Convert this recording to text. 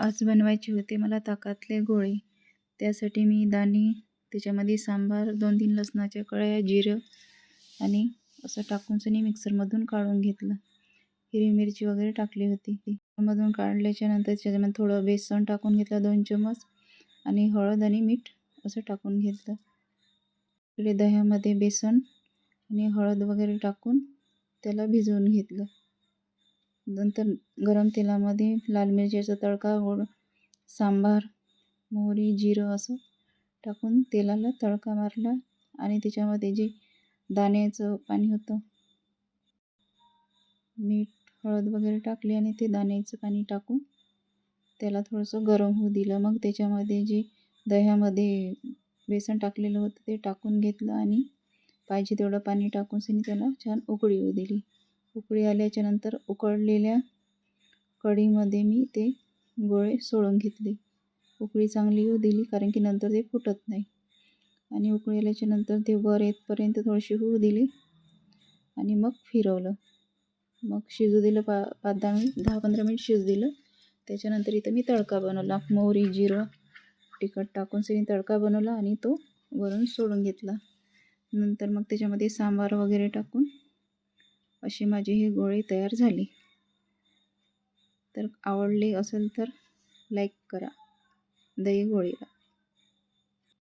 आज बनवायचे होते मला ताकातले गोळे. त्यासाठी मी दाणे, त्याच्यामध्ये सांबार, 2-3 लसणाच्या कळ्या, जिरं आणि असं टाकून सनी मिक्सरमधून काढून घेतलं. हिरवी मिरची वगैरे टाकली होती. मधून काढल्याच्या नंतर त्याच्यामध्ये थोडं बेसन टाकून घेतलं 2 चमच आणि हळद आणि मीठ असं टाकून घेतलं. इकडे दह्यामध्ये बेसन आणि हळद वगैरे टाकून त्याला भिजवून घेतलं. नंतर गरम तेलामध्ये लाल मिरच्याचा तडका, गोड सांबार, मोहरी, जिरं असं टाकून तेलाला तडका मारला आणि त्याच्यामध्ये जे दाण्याचं पाणी होतं, मीठ, हळद वगैरे टाकली आणि ते दाण्याचं पाणी टाकून त्याला थोडंसं गरम होऊ दिलं. मग त्याच्यामध्ये जे दह्यामध्ये बेसन टाकलेलं होतं ते टाकून घेतलं आणि पाहिजे तेवढं पाणी टाकून सनी त्याला छान उकळी येऊ दिली. उकळी आल्याच्या नंतर उकळलेल्या कढईमध्ये मी ते गोळे सोडून घेतले. उकळी चांगली येऊ दिली कारण की नंतर ते फुटत नाही. आणि उकळी आल्याच्या नंतर ते वर येतपर्यंत थोडीशी होऊ दिली आणि मग फिरवलं. मग शिजू दिलं 5-10 मिनिट, 10-15 मिनिट शिजू दिलं. त्याच्यानंतर इथं मी तडका बनवला. मोहरी, जिरं, तिखट टाकून सनी तडका बनवला आणि तो वरून सोडून घेतला. नंतर मग त्याच्यामध्ये सांबार वगैरे टाकून असे माझे हे गोळे तयार झाले. तर आवडले असेल तर लाईक करा दही गोळीला.